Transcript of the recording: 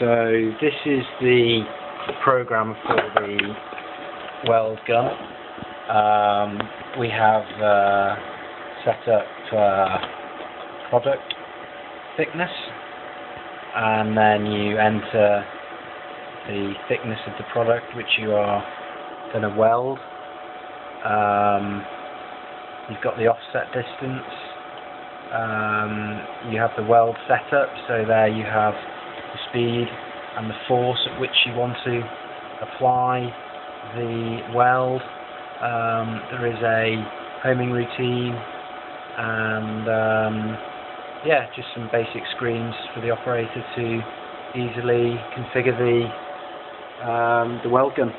So this is the program for the weld gun. We have set up product thickness, and then you enter the thickness of the product which you are going to weld. You've got the offset distance. You have the weld setup, so there you have the speed and the force at which you want to apply the weld. There is a homing routine, and yeah, just some basic screens for the operator to easily configure the weld gun.